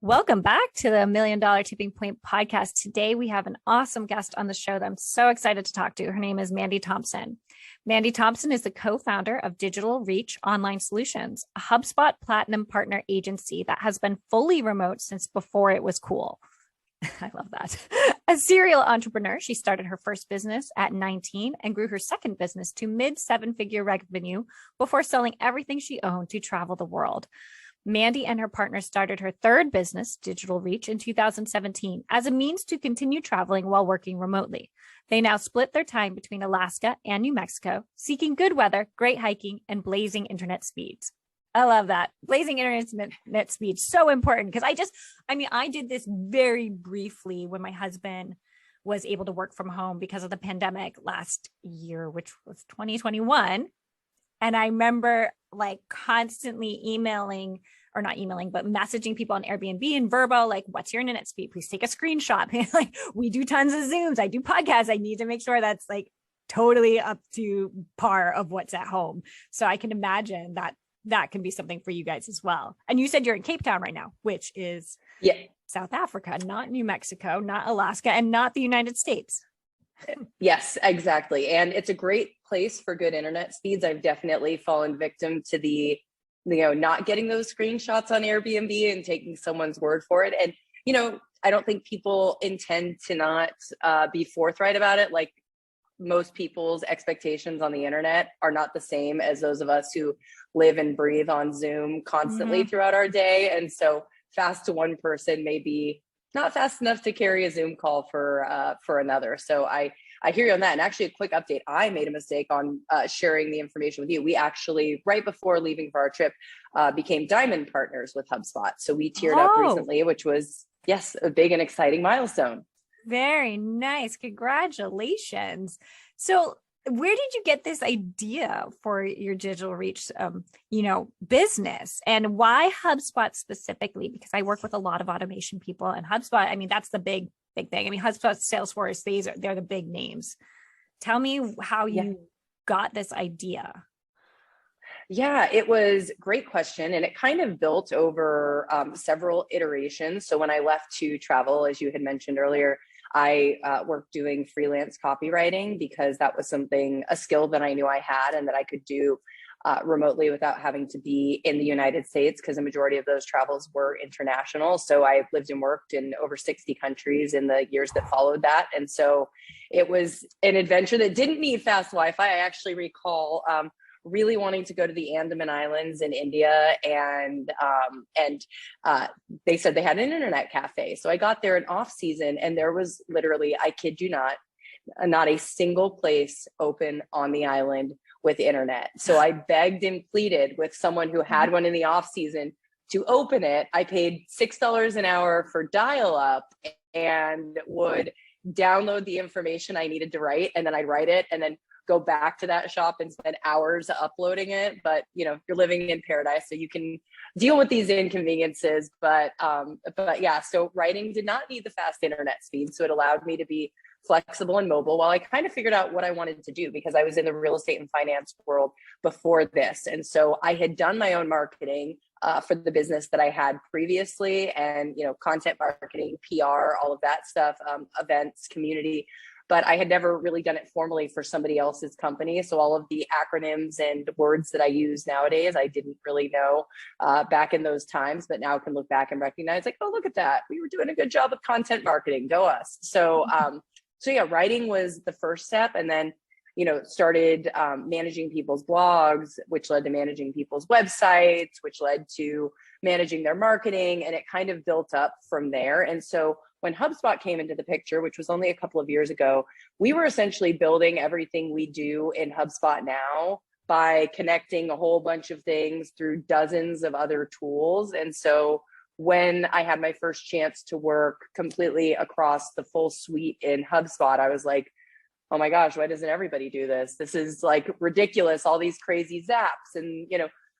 Welcome back to the Million Dollar Tipping Point podcast. Today, we have an awesome guest on the show that I'm so excited to talk to. Her name is Mandy Thompson. Mandy Thompson is the co-founder of Digital Reach Online Solutions, a HubSpot Platinum Partner Agency that has been fully remote since before it was cool. I love that. A serial entrepreneur, she started her first business at 19 and grew her second business to mid-seven-figure revenue before selling everything she owned to travel the world. Mandy and her partner started her third business, Digital Reach, in 2017 as a means to continue traveling while working remotely. They now split their time between Alaska and New Mexico, seeking good weather, great hiking, and blazing internet speeds. I love that. Blazing internet speeds, so important because I did this very briefly when my husband was able to work from home because of the pandemic last year, which was 2021. And I remember constantly messaging people on Airbnb and Vrbo, what's your internet speed? Please take a screenshot. We do tons of Zooms. I do podcasts. I need to make sure that's totally up to par of what's at home. So I can imagine that can be something for you guys as well. And you said you're in Cape Town right now, which is South Africa, not New Mexico, not Alaska, and not the United States. Yes, exactly. And it's a great place for good internet speeds. I've definitely fallen victim to the, not getting those screenshots on Airbnb and taking someone's word for it. And, I don't think people intend to not be forthright about it. Most people's expectations on the internet are not the same as those of us who live and breathe on Zoom constantly throughout our day. And so fast to one person may be not fast enough to carry a Zoom call for another. So I hear you on that. And actually a quick update, I made a mistake on sharing the information with you. We actually, right before leaving for our trip, became Diamond Partners with HubSpot. So we tiered up recently, which was, yes, a big and exciting milestone. Very nice. Congratulations. So where did you get this idea for your Digital Reach, business, and why HubSpot specifically? Because I work with a lot of automation people, and HubSpot, that's the big thing. HubSpot, Salesforce, they're the big names. Tell me how you got this idea. Yeah, it was a great question. And it kind of built over several iterations. So when I left to travel, as you had mentioned earlier, I worked doing freelance copywriting because that was a skill that I knew I had and that I could do remotely without having to be in the United States, because the majority of those travels were international. So I lived and worked in over 60 countries in the years that followed that. And so it was an adventure that didn't need fast Wi-Fi. I actually recall really wanting to go to the Andaman Islands in India, and they said they had an internet cafe. So I got there in off season, and there was literally, I kid you not a single place open on the island with internet. So I begged and pleaded with someone who had one in the off season to open it. I paid $6 an hour for dial-up and would download the information I needed to write, and then I'd write it and then go back to that shop and spend hours uploading it. But you're living in paradise, so you can deal with these inconveniences. But yeah, so writing did not need the fast internet speed, so it allowed me to be flexible and mobile while I kind of figured out what I wanted to do, because I was in the real estate and finance world before this. And so I had done my own marketing for the business that I had previously, and content marketing, PR, all of that stuff, events, community. But I had never really done it formally for somebody else's company. So all of the acronyms and words that I use nowadays, I didn't really know back in those times, but now can look back and recognize oh, look at that. We were doing a good job of content marketing. Go us. So yeah, writing was the first step. And then, started managing people's blogs, which led to managing people's websites, which led to managing their marketing. And it kind of built up from there. And so when HubSpot came into the picture, which was only a couple of years ago, we were essentially building everything we do in HubSpot now by connecting a whole bunch of things through dozens of other tools. And so when I had my first chance to work completely across the full suite in HubSpot, I was like, oh my gosh, why doesn't everybody do this? This is ridiculous. All these crazy zaps and,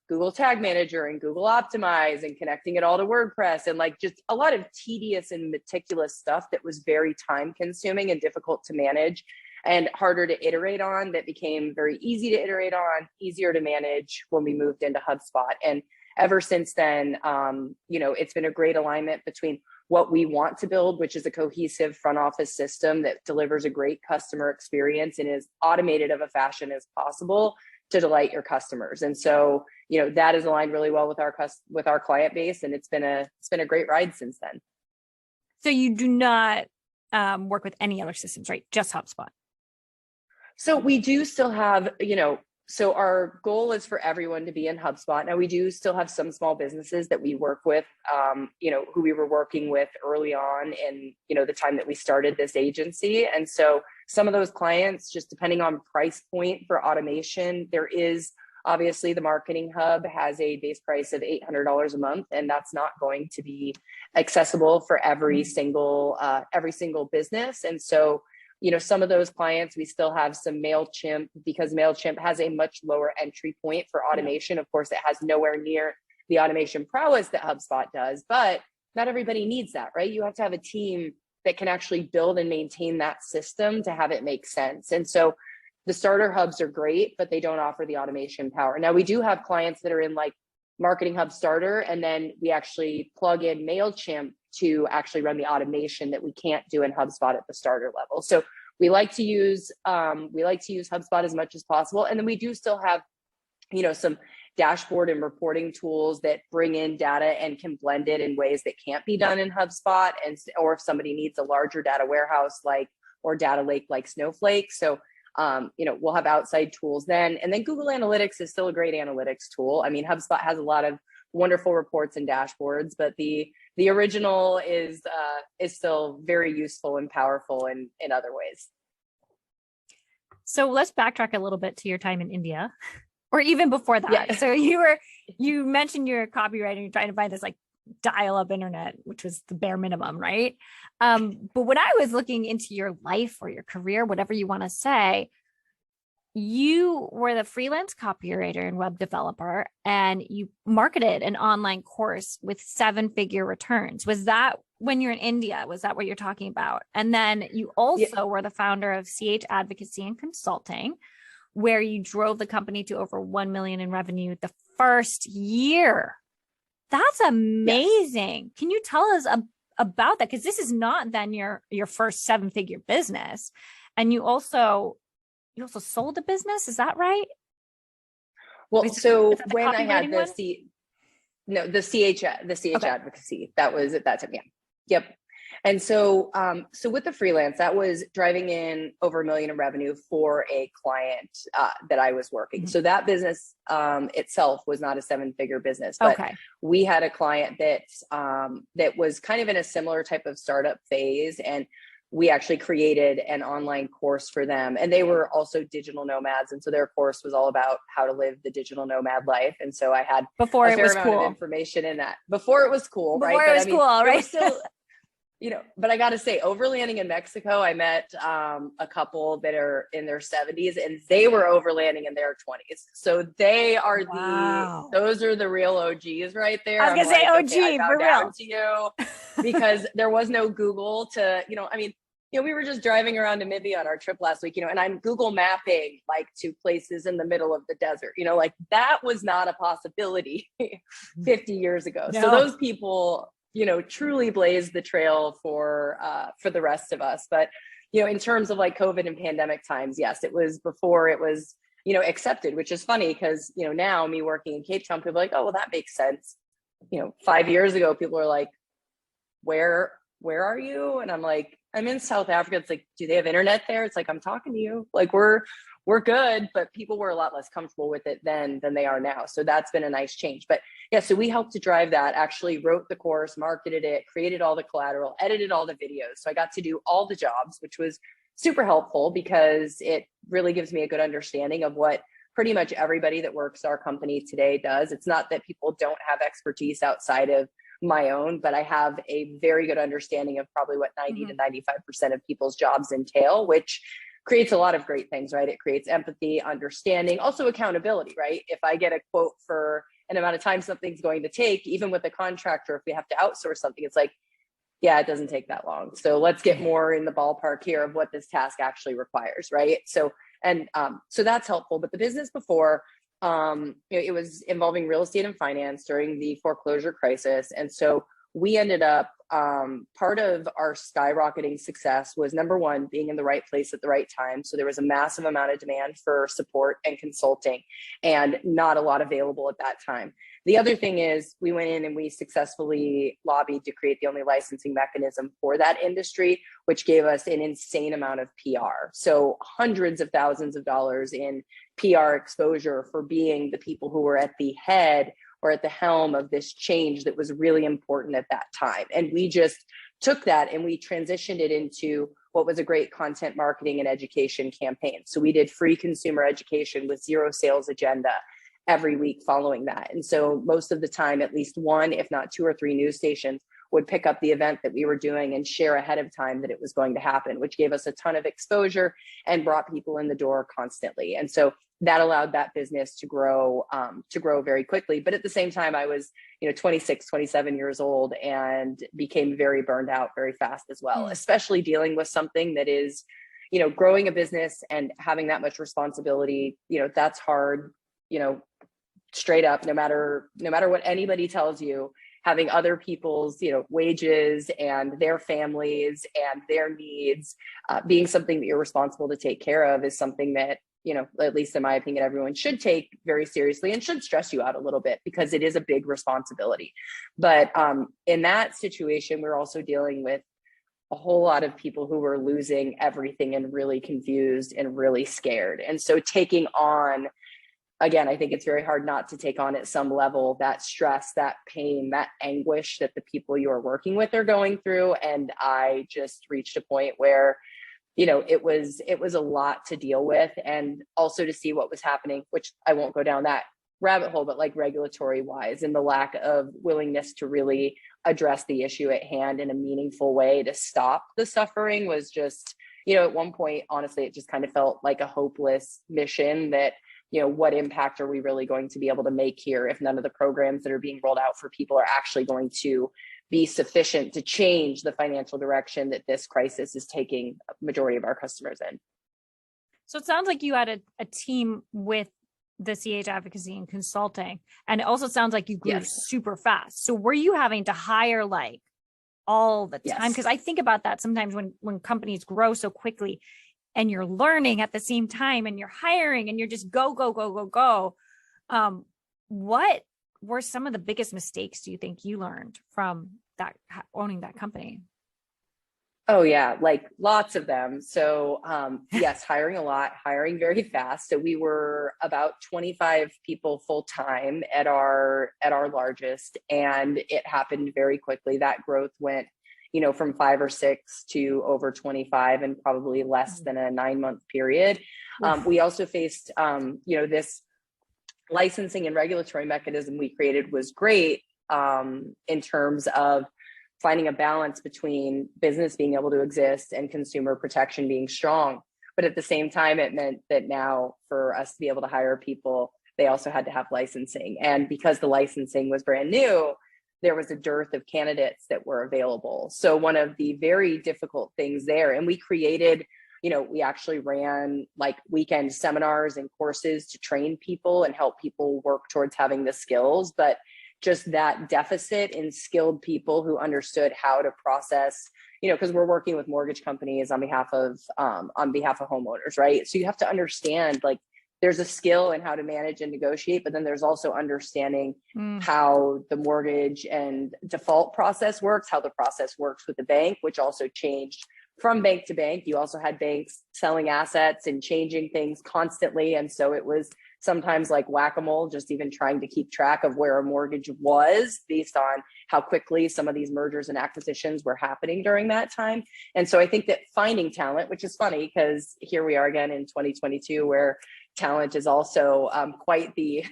Google Tag Manager and Google Optimize and connecting it all to WordPress and just a lot of tedious and meticulous stuff that was very time consuming and difficult to manage and harder to iterate on, that became very easy to iterate on, easier to manage when we moved into HubSpot. And ever since then, it's been a great alignment between what we want to build, which is a cohesive front office system that delivers a great customer experience and is automated of a fashion as possible to delight your customers. And so, that is aligned really well with our client base, and it's been a great ride since then. So you do not work with any other systems, right? Just HubSpot. So we do still have, so our goal is for everyone to be in HubSpot. Now, we do still have some small businesses that we work with, who we were working with early on in, the time that we started this agency. And so some of those clients, just depending on price point for automation, there is obviously the Marketing Hub has a base price of $800 a month, and that's not going to be accessible for every single business. And so, some of those clients, we still have some MailChimp, because MailChimp has a much lower entry point for automation. Of course, it has nowhere near the automation prowess that HubSpot does, but not everybody needs that, right? You have to have a team that can actually build and maintain that system to have it make sense. And so the starter hubs are great, but they don't offer the automation power. Now, we do have clients that are in like Marketing Hub Starter, and then we actually plug in MailChimp to actually run the automation that we can't do in HubSpot at the starter level. So we like to use HubSpot as much as possible. And then we do still have, some dashboard and reporting tools that bring in data and can blend it in ways that can't be done in HubSpot. Or if somebody needs a larger data warehouse or data lake like Snowflake. So we'll have outside tools then. And then Google Analytics is still a great analytics tool. I mean, HubSpot has a lot of wonderful reports and dashboards, but the original is still very useful and powerful in other ways. So let's backtrack a little bit to your time in India, or even before that. Yeah. So you mentioned your copywriting, you're trying to find this like dial-up internet, which was the bare minimum, right? But when I was looking into your life or your career, whatever you want to say, you were the freelance copywriter and web developer, and you marketed an online course with 7-figure returns. Was that when you're in India? Was that what you're talking about? And then you also were the founder of CH Advocacy and Consulting, where you drove the company to over 1 million in revenue the first year. That's amazing. Yes. Can you tell us about that? Because this is not then your first 7-figure business. And you also sold the business. Is that right? Well, so when I had the CH Advocacy, that was at that time. Yeah. Yep. And so, with the freelance, that was driving in over 1 million in revenue for a client that I was working. Mm-hmm. So that business itself was not a 7-figure business, but we had a client that was kind of in a similar type of startup phase, and we actually created an online course for them. And they were also digital nomads, and so their course was all about how to live the digital nomad life. And so I had a fair amount of information in that before it was cool, right? But I mean, still, but I got to say, overlanding in Mexico, I met a couple that are in their 70s, and they were overlanding in their 20s. So they are those are the real OGs right there. I was going to say OG, for real. To you, because there was no Google to, we were just driving around Namibia on our trip last week, and I'm Google mapping to places in the middle of the desert, that was not a possibility 50 years ago. No. So those people, truly blazed the trail for the rest of us. But, in terms of COVID and pandemic times, yes, it was before it was, accepted, which is funny because, now me working in Cape Town, people are like, oh, well, that makes sense. 5 years ago, people are like, where are you? And I'm like, I'm in South Africa. It's like, do they have internet there? It's like, I'm talking to you. We're good, but people were a lot less comfortable with it then than they are now. So that's been a nice change. But yeah, so we helped to drive that, actually wrote the course, marketed it, created all the collateral, edited all the videos. So I got to do all the jobs, which was super helpful because it really gives me a good understanding of what pretty much everybody that works our company today does. It's not that people don't have expertise outside of my own, but I have a very good understanding of probably what 90 to 95% of people's jobs entail, which creates a lot of great things, right? It creates empathy, understanding, also accountability, right? If I get a quote for an amount of time something's going to take, even with a contractor, if we have to outsource something, it's like, yeah, it doesn't take that long. So let's get more in the ballpark here of what this task actually requires, right? So that's helpful. But the business before, it was involving real estate and finance during the foreclosure crisis. And so we ended up, part of our skyrocketing success was, number one, being in the right place at the right time. So there was a massive amount of demand for support and consulting, and not a lot available at that time. The other thing is, we went in and we successfully lobbied to create the only licensing mechanism for that industry, which gave us an insane amount of PR. So hundreds of thousands of dollars in PR exposure for being the people who were at the head or at the helm of this change that was really important at that time. And we just took that and we transitioned it into what was a great content marketing and education campaign. So we did free consumer education with zero sales agenda every week following that. And so most of the time, at least one, if not two or three news stations would pick up the event that we were doing and share ahead of time that it was going to happen, which gave us a ton of exposure and brought people in the door constantly. And so that allowed that business to grow very quickly. But at the same time, I was, 26, 27 years old and became very burned out very fast as well, especially dealing with something that is, growing a business and having that much responsibility, that's hard, straight up, no matter what anybody tells you. Having other people's, wages and their families and their needs being something that you're responsible to take care of is something that, at least in my opinion, everyone should take very seriously and should stress you out a little bit, because it is a big responsibility. But in that situation, we're also dealing with a whole lot of people who were losing everything and really confused and really scared. And so taking on, again, I think it's very hard not to take on at some level that stress, that pain, that anguish that the people you are working with are going through. And I just reached a point where, it was a lot to deal with, and also to see what was happening, which I won't go down that rabbit hole, but like regulatory wise, and the lack of willingness to really address the issue at hand in a meaningful way to stop the suffering was just, at one point, honestly, it just kind of felt like a hopeless mission that, what impact are we really going to be able to make here if none of the programs that are being rolled out for people are actually going to be sufficient to change the financial direction that this crisis is taking a majority of our customers in. So it sounds like you had a team with the CH advocacy and consulting, and it also sounds like you grew super fast. So were you having to hire like all the time? Because I think about that sometimes when companies grow so quickly and you're learning at the same time and you're hiring and you're just go. What were some of the biggest mistakes do you think you learned from that, owning that company? Oh yeah, like lots of them. So yes, hiring a lot, hiring very fast. So we were about 25 people full time at our largest, and it happened very quickly. That growth went, from 5 or 6 to over 25 in probably less than a 9-month period. We also faced, this licensing and regulatory mechanism we created was great in terms of finding a balance between business being able to exist and consumer protection being strong. But at the same time, it meant that now for us to be able to hire people, they also had to have licensing. And because the licensing was brand new, there was a dearth of candidates that were available. So one of the very difficult things there, and we created, we actually ran like weekend seminars and courses to train people and help people work towards having the skills. But just that deficit in skilled people who understood how to process, because we're working with mortgage companies on behalf of homeowners, right? So you have to understand, like, there's a skill in how to manage and negotiate, but then there's also understanding how the mortgage and default process works, how the process works with the bank, which also changed from bank to bank. You also had banks selling assets and changing things constantly. And so it was sometimes like whack-a-mole, just even trying to keep track of where a mortgage was based on how quickly some of these mergers and acquisitions were happening during that time. And so I think that finding talent, which is funny because here we are again in 2022, where talent is also quite the,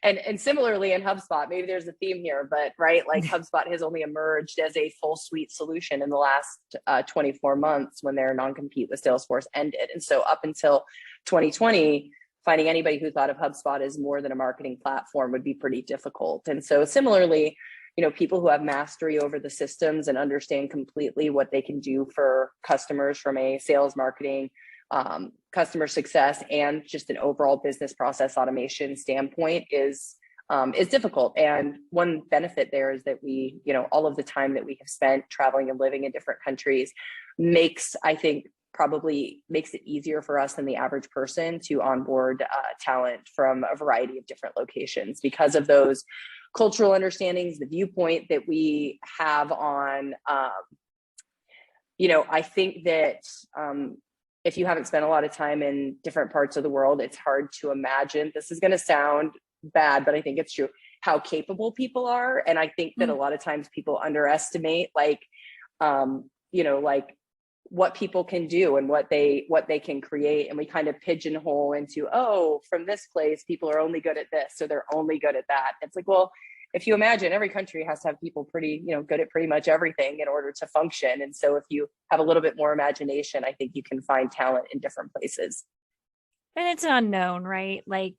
and similarly in HubSpot, maybe there's a theme here, but right, like HubSpot has only emerged as a full suite solution in the last 24 months when their non-compete with Salesforce ended. And so up until 2020, finding anybody who thought of HubSpot as more than a marketing platform would be pretty difficult. And so similarly, people who have mastery over the systems and understand completely what they can do for customers from a sales, marketing, customer success and just an overall business process automation standpoint is difficult. And one benefit there is that we, all of the time that we have spent traveling and living in different countries probably makes it easier for us than the average person to onboard talent from a variety of different locations because of those cultural understandings, the viewpoint that we have on, I think that if you haven't spent a lot of time in different parts of the world, it's hard to imagine, this is going to sound bad, but I think it's true, how capable people are. And I think that a lot of times people underestimate like what people can do and what they can create. And we kind of pigeonhole into, from this place, people are only good at this, so they're only good at that. It's like, well, if you imagine every country has to have people pretty, good at pretty much everything in order to function. And so if you have a little bit more imagination, I think you can find talent in different places. And it's an unknown, right? Like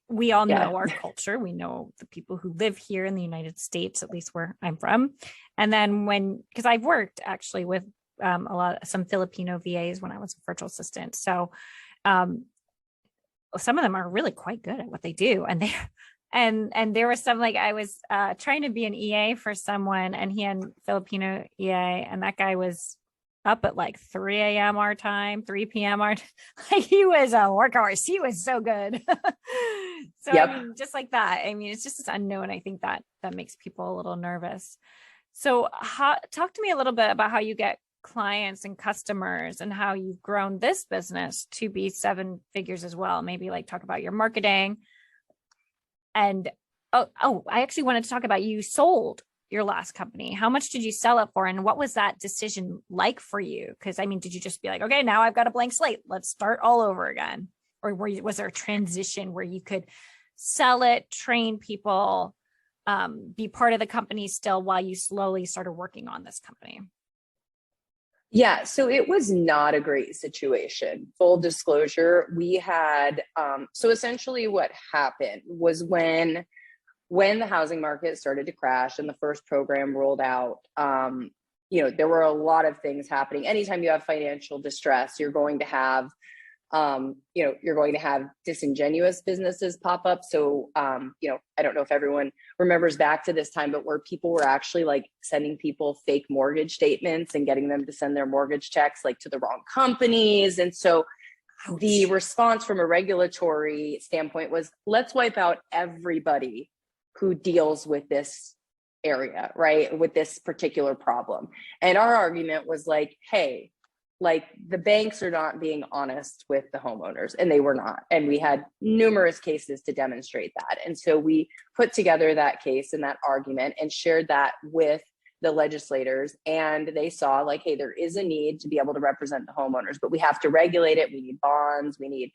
we all know our culture. We know the people who live here in the United States, at least where I'm from. And then because I've worked actually with some Filipino VAs when I was a virtual assistant. So some of them are really quite good at what they do. And there was some, like I was trying to be an EA for someone, and he had Filipino EA, and that guy was up at like 3 a.m. our time, 3 p.m. our time. Like he was a workhorse. He was so good. So I mean, just like that. I mean, it's just this unknown. I think that makes people a little nervous. So talk to me a little bit about how you get clients and customers and how you've grown this business to be 7 figures as well. Maybe like talk about your marketing. And I actually wanted to talk about, you sold your last company. How much did you sell it for? And what was that decision like for you? Because I mean, did you just be like, okay, now I've got a blank slate, let's start all over again? Or was there a transition where you could sell it, train people, be part of the company still while you slowly started working on this company? Yeah, so it was not a great situation. Full disclosure, we had, so essentially what happened was when the housing market started to crash and the first program rolled out, there were a lot of things happening. Anytime you have financial distress, you're going to have disingenuous businesses pop up. So, I don't know if everyone remembers back to this time, but where people were actually like sending people fake mortgage statements and getting them to send their mortgage checks like to the wrong companies. And so the response from a regulatory standpoint was, let's wipe out everybody who deals with this area, right? With this particular problem. And our argument was like, hey, like the banks are not being honest with the homeowners, and they were not. And we had numerous cases to demonstrate that. And so we put together that case and that argument and shared that with the legislators, and they saw like, hey, there is a need to be able to represent the homeowners, but we have to regulate it. We need bonds. We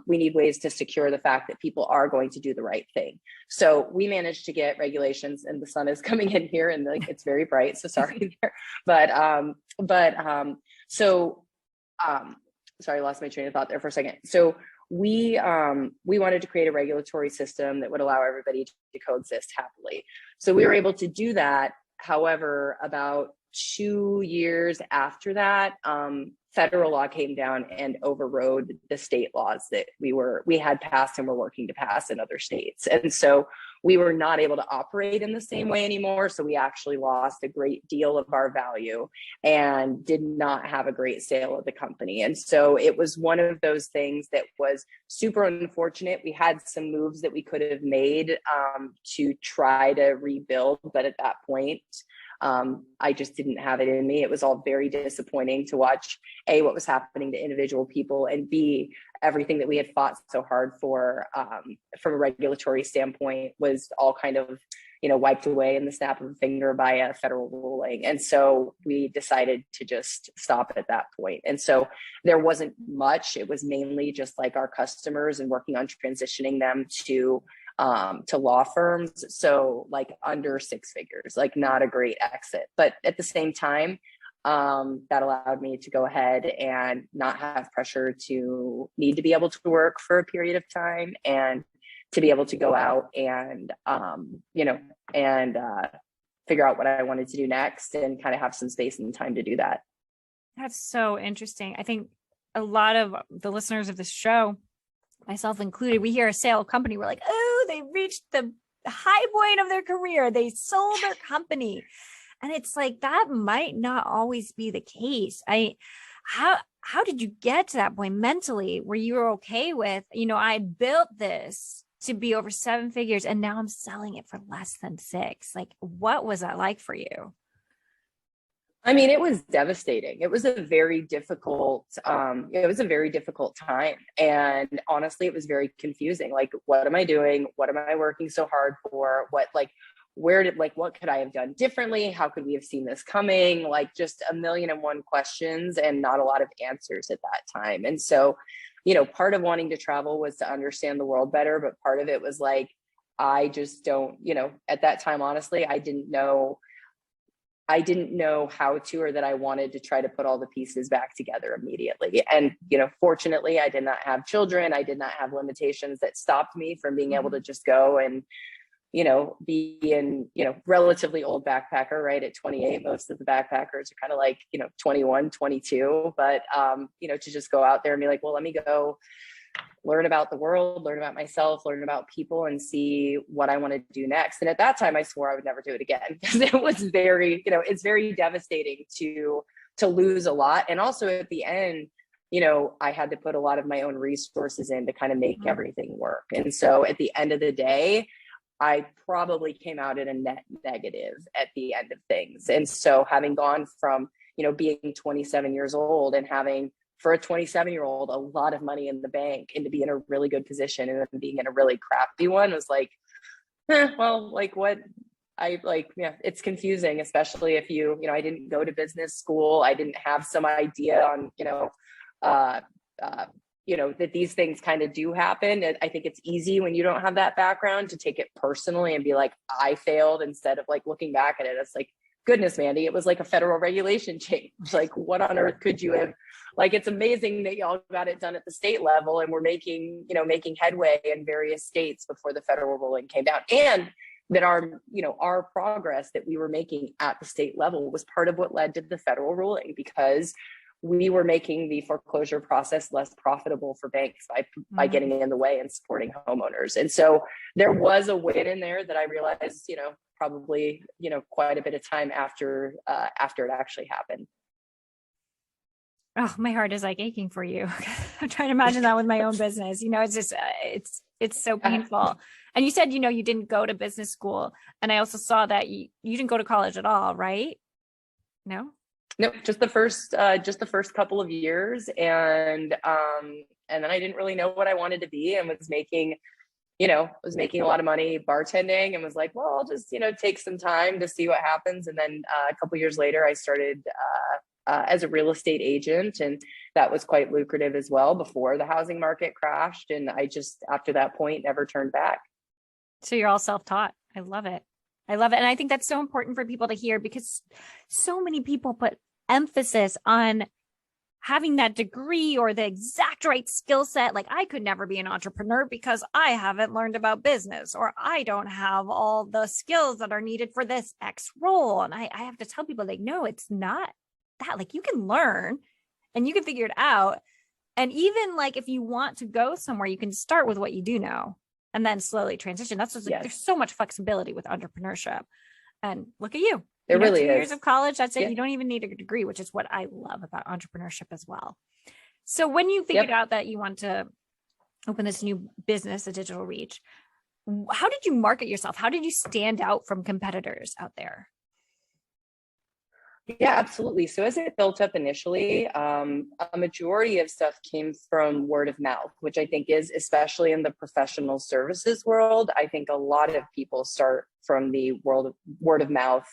need ways to secure the fact that people are going to do the right thing. So we managed to get regulations, and the sun is coming in here and like it's very bright. So sorry there, sorry, I lost my train of thought there for a second. So we wanted to create a regulatory system that would allow everybody to coexist happily. So we were able to do that. However, about 2 years after that, federal law came down and overrode the state laws that we had passed and were working to pass in other states. And so we were not able to operate in the same way anymore. So we actually lost a great deal of our value and did not have a great sale of the company. And so it was one of those things that was super unfortunate. We had some moves that we could have made to try to rebuild, but at that point, I just didn't have it in me. It was all very disappointing to watch A, what was happening to individual people, and B, everything that we had fought so hard for from a regulatory standpoint was all kind of, wiped away in the snap of a finger by a federal ruling. And so we decided to just stop at that point. And so there wasn't much. It was mainly just like our customers and working on transitioning them to law firms. So like under 6 figures, like not a great exit. But at the same time, that allowed me to go ahead and not have pressure to need to be able to work for a period of time, and to be able to go out and, figure out what I wanted to do next and kind of have some space and time to do that. That's so interesting. I think a lot of the listeners of this show, myself included, we hear a sale company, we're like, oh, they reached the high point of their career. They sold their company. And it's like, that might not always be the case. How did you get to that point mentally where you were okay with, I built this to be over 7 figures and now I'm selling it for less than 6? Like, what was that like for you? I mean, it was devastating. It was a very difficult, time. And honestly, it was very confusing. Like, what am I doing? What am I working so hard for? What could I have done differently? How could we have seen this coming? Like, just a million and one questions and not a lot of answers at that time. And so, part of wanting to travel was to understand the world better, but part of it was like, I just don't, at that time, honestly, I didn't know how to, or that I wanted to try to put all the pieces back together immediately. And, fortunately, I did not have children. I did not have limitations that stopped me from being able to just go and, be in, relatively old backpacker, right? At 28, most of the backpackers are kind of like, 21, 22, but, to just go out there and be like, well, let me go learn about the world, learn about myself, learn about people, and see what I want to do next. And at that time, I swore I would never do it again, because it was very, it's very devastating to lose a lot. And also at the end, I had to put a lot of my own resources in to kind of make everything work. And so at the end of the day, I probably came out at a net negative at the end of things. And so having gone from, being 27 years old and having, for a 27-year-old, a lot of money in the bank, and to be in a really good position and then being in a really crappy one was like, it's confusing, especially if I didn't go to business school. I didn't have some idea on, that these things kind of do happen. And I think it's easy when you don't have that background to take it personally and be like, I failed, instead of like looking back at it. It's like, goodness, Mandy, it was like a federal regulation change. Like, what on earth could you have, like, it's amazing that y'all got it done at the state level, and we're making headway in various states before the federal ruling came down. And that our progress that we were making at the state level was part of what led to the federal ruling, because we were making the foreclosure process less profitable for banks by getting in the way and supporting homeowners. And so there was a win in there that I realized, probably, quite a bit of time after it actually happened. Oh, my heart is like aching for you. I'm trying to imagine that with my own business. It's just, it's so painful. And you said, you didn't go to business school. And I also saw that you didn't go to college at all, right? No? Nope, just the first couple of years. And then I didn't really know what I wanted to be, and was making a lot of money bartending, and was like, well, I'll just, take some time to see what happens. And then a couple of years later, I started as a real estate agent, and that was quite lucrative as well before the housing market crashed. And I just, after that point, never turned back. So you're all self-taught. I love it. And I think that's so important for people to hear, because so many people put emphasis on having that degree or the exact right skill set. Like, I could never be an entrepreneur because I haven't learned about business, or I don't have all the skills that are needed for this X role. And I have to tell people, like, no, it's not that. Like, you can learn and you can figure it out. And even like, if you want to go somewhere, you can start with what you do know and then slowly transition. That's just like, there's so much flexibility with entrepreneurship. And look at you. It really 2 is. years of college, that's it. You don't even need a degree, which is what I love about entrepreneurship as well. So when you figured out that you want to open this new business, a Digital Reach, how did you market yourself? How did you stand out from competitors out there? Yeah, absolutely. So as it built up initially, a majority of stuff came from word of mouth, which I think is, especially in the professional services world, I think a lot of people start from the world of word of mouth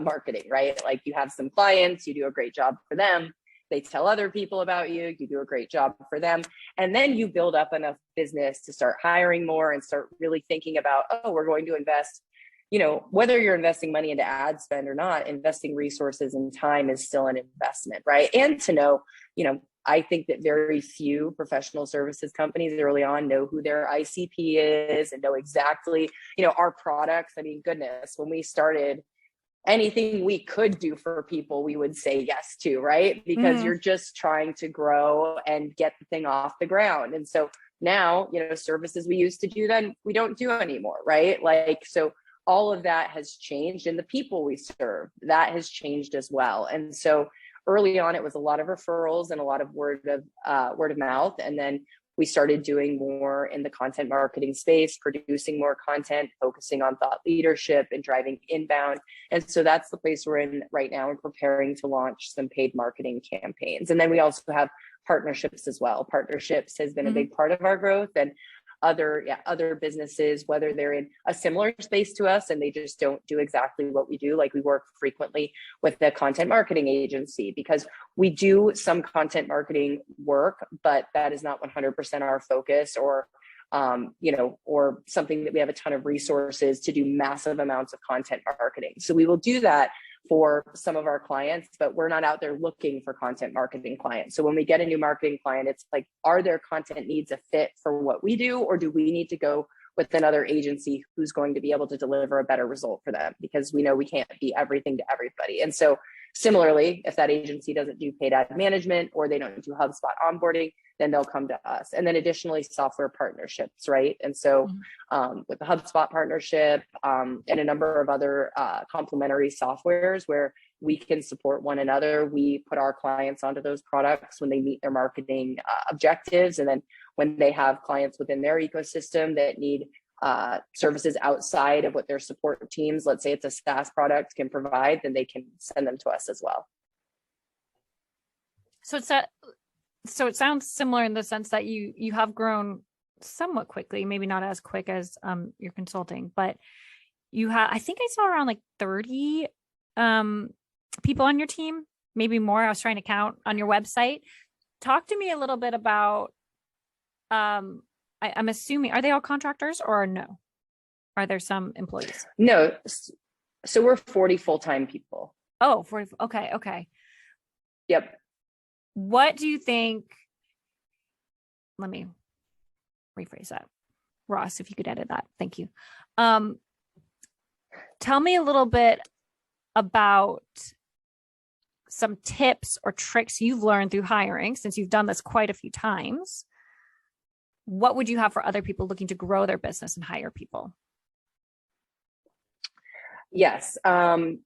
marketing, right? Like, you have some clients, you do a great job for them. They tell other people about you, you do a great job for them. And then you build up enough business to start hiring more and start really thinking about, oh, we're going to invest. Whether you're investing money into ad spend or not, investing resources and time is still an investment, right? And to know, I think that very few professional services companies early on know who their ICP is and know exactly, our products. I mean, goodness, when we started, anything we could do for people, we would say yes to, right? Because you're just trying to grow and get the thing off the ground. And so now, services we used to do then we don't do anymore, right? Like, so all of that has changed, and the people we serve, that has changed as well. And so early on, it was a lot of referrals and a lot of word of mouth. And then we started doing more in the content marketing space, producing more content, focusing on thought leadership and driving inbound. And so that's the place we're in right now, and preparing to launch some paid marketing campaigns. And then we also have partnerships as well. Partnerships has been a big part of our growth, and other businesses, whether they're in a similar space to us and they just don't do exactly what we do. Like, we work frequently with the content marketing agency because we do some content marketing work, but that is not 100% our focus, or or something that we have a ton of resources to do massive amounts of content marketing. So we will do that for some of our clients, but we're not out there looking for content marketing clients. So when we get a new marketing client, it's like, are their content needs a fit for what we do, or do we need to go with another agency who's going to be able to deliver a better result for them? Because we know we can't be everything to everybody. And so similarly, if that agency doesn't do paid ad management, or they don't do HubSpot onboarding, then they'll come to us. And then additionally, software partnerships, right? And so with the HubSpot partnership and a number of other complementary softwares where we can support one another, we put our clients onto those products when they meet their marketing objectives. And then when they have clients within their ecosystem that need services outside of what their support teams, let's say it's a SaaS product, can provide, then they can send them to us as well. So it sounds similar in the sense that you have grown somewhat quickly, maybe not as quick as your consulting, but you have, I think I saw around like 30 people on your team, maybe more. I was trying to count on your website. Talk to me a little bit about, I'm assuming, are they all contractors or no? Are there some employees? No. So we're 40 full-time people. Oh, 40. Okay. Yep. What do you think? Let me rephrase that. Ross, if you could edit that. Thank you. Tell me a little bit about some tips or tricks you've learned through hiring, since you've done this quite a few times. What would you have for other people looking to grow their business and hire people? Yes.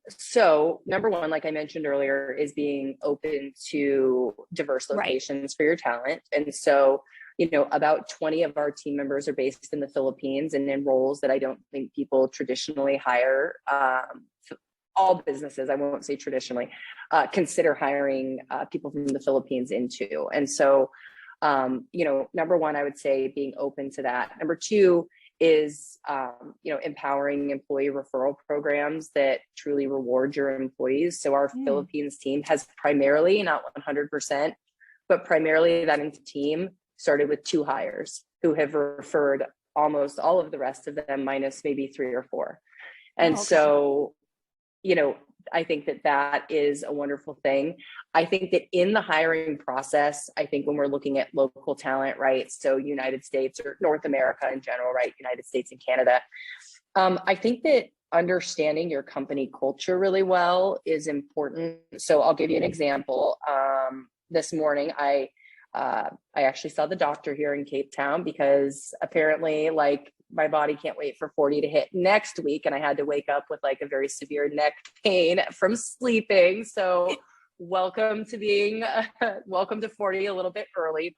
So number one, like I mentioned earlier, is being open to diverse locations for your talent. And so, about 20 of our team members are based in the Philippines, and in roles that I don't think people traditionally hire. All businesses, I won't say traditionally, consider hiring people from the Philippines into. And so, number one, I would say being open to that. Number two is, empowering employee referral programs that truly reward your employees. So our Philippines team has primarily, not 100%, but primarily that team started with 2 hires who have referred almost all of the rest of them, minus maybe 3 or 4. And so, I think that is a wonderful thing. I think that in the hiring process, I think when we're looking at local talent, right? So United States or North America in general, right? United States and Canada. I think that understanding your company culture really well is important. So I'll give you an example. This morning, I actually saw the doctor here in Cape Town because apparently, like, my body can't wait for 40 to hit next week. And I had to wake up with like a very severe neck pain from sleeping. So welcome to 40 a little bit early,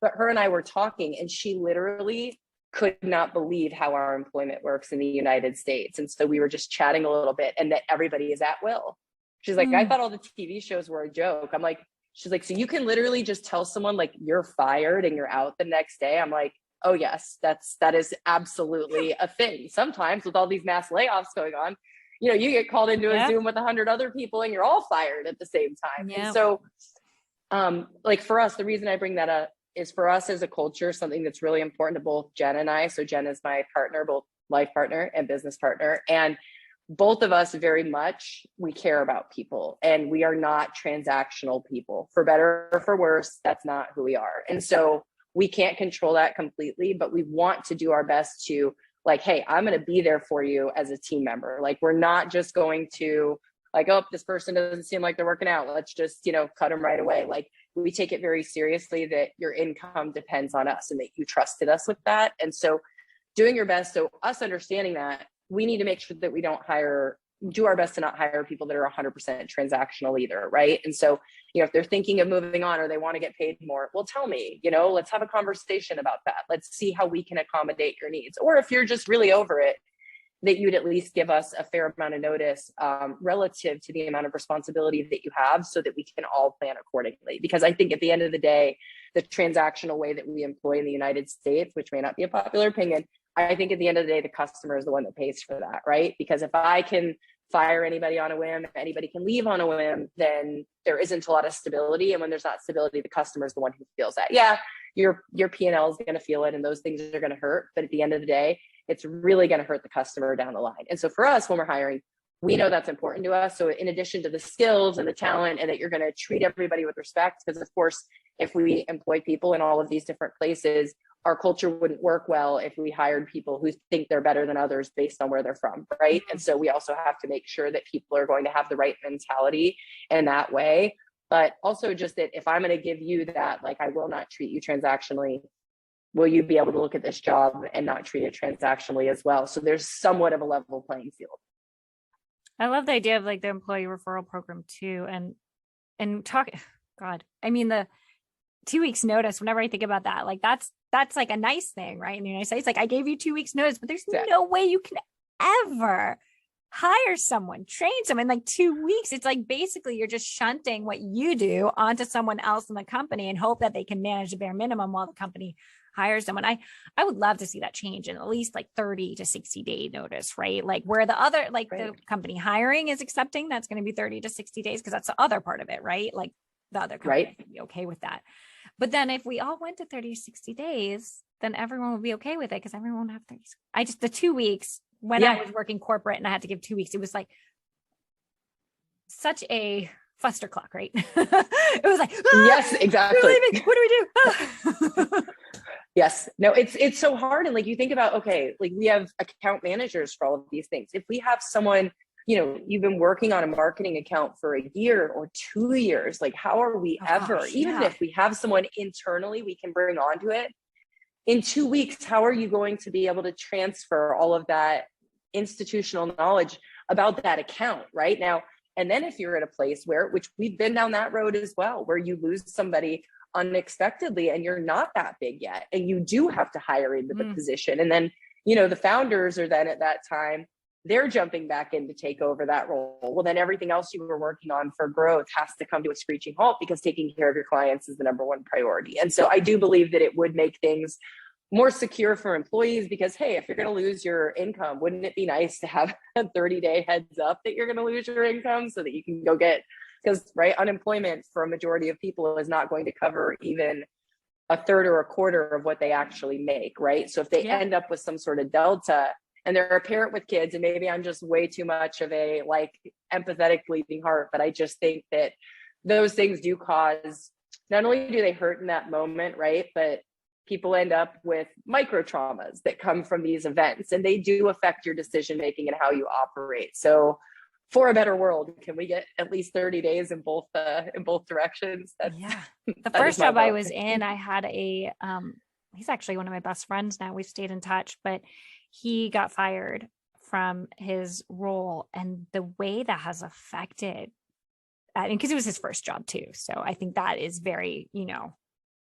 but her and I were talking, and she literally could not believe how our employment works in the United States. And so we were just chatting a little bit, and that everybody is at will. She's like, I thought all the TV shows were a joke. I'm like, she's like, so you can literally just tell someone like you're fired and you're out the next day? I'm like, oh yes, that is absolutely a thing. Sometimes with all these mass layoffs going on, you get called into a Zoom with 100 other people and you're all fired at the same time. Yeah. And so, like for us, the reason I bring that up is for us as a culture, something that's really important to both Jen and I. So Jen is my partner, both life partner and business partner. And both of us we care about people, and we are not transactional people. For better or for worse, that's not who we are. And so we can't control that completely, but we want to do our best to like, hey, I'm going to be there for you as a team member. Like, we're not just going to like, oh, this person doesn't seem like they're working out, let's just, cut them right away. Like, we take it very seriously that your income depends on us and that you trusted us with that. And so doing your best. So us understanding that, we need to make sure that we don't do our best to not hire people that are 100% transactional either, right? And so, if they're thinking of moving on or they want to get paid more, well, tell me, let's have a conversation about that. Let's see how we can accommodate your needs. Or if you're just really over it, that you'd at least give us a fair amount of notice relative to the amount of responsibility that you have, so that we can all plan accordingly. Because I think at the end of the day, the transactional way that we employ in the United States, which may not be a popular opinion, I think at the end of the day, the customer is the one that pays for that, right? Because if I can fire anybody on a whim, anybody can leave on a whim, then there isn't a lot of stability. And when there's not stability, the customer is the one who feels that. Yeah, your P&L is going to feel it and those things are going to hurt. But at the end of the day, it's really going to hurt the customer down the line. And so for us, when we're hiring, we know that's important to us. So in addition to the skills and the talent, and that you're going to treat everybody with respect, because of course, if we employ people in all of these different places, our culture wouldn't work well if we hired people who think they're better than others based on where they're from, right? And so we also have to make sure that people are going to have the right mentality in that way. But also just that if I'm going to give you that, like, I will not treat you transactionally, will you be able to look at this job and not treat it transactionally as well? So there's somewhat of a level playing field. I love the idea of like the employee referral program too. And talk, God, I mean, the 2 weeks notice, whenever I think about that, like that's like a nice thing, right? In the United States, like I gave you 2 weeks notice, but there's no way you can ever hire someone, train someone in like 2 weeks. It's like basically you're just shunting what you do onto someone else in the company and hope that they can manage the bare minimum while the company hires someone. I would love to see that change in at least like 30 to 60 day notice, right? Like where the other, like the company hiring is accepting that's going to be 30 to 60 days, because that's the other part of it, right? Like the other company can be okay with that. But then if we all went to 30 to 60 days, then everyone would be okay with it, because everyone would have 30. The 2 weeks when I was working corporate and I had to give 2 weeks, it was like such a fustercluck, right? It was like, yes, exactly. What do we do? Yes, no, it's so hard. And like, you think about, okay, like we have account managers for all of these things. If we have someone, you've been working on a marketing account for a year or 2 years, like how are we even if we have someone internally we can bring onto it, in 2 weeks, how are you going to be able to transfer all of that institutional knowledge about that account right now? And then if you're at a place which we've been down that road as well, where you lose somebody unexpectedly and you're not that big yet, and you do have to hire into the position. And then, the founders are then at that time, they're jumping back in to take over that role. Well, then everything else you were working on for growth has to come to a screeching halt, because taking care of your clients is the number one priority. And so I do believe that it would make things more secure for employees, because, hey, if you're going to lose your income, wouldn't it be nice to have a 30-day heads up that you're going to lose your income so that you can go get, because unemployment for a majority of people is not going to cover even a third or a quarter of what they actually make, right? So if they end up with some sort of delta, and they're a parent with kids, and maybe I'm just way too much of a like empathetic bleeding heart, but I just think that those things do cause, not only do they hurt in that moment, right, but people end up with micro traumas that come from these events, and they do affect your decision making and how you operate. So for a better world, can we get at least 30 days in both directions? The first job I was in, I had he's actually one of my best friends now. We've stayed in touch, but he got fired from his role, and the way that has affected, because it was his first job too. So I think that is very,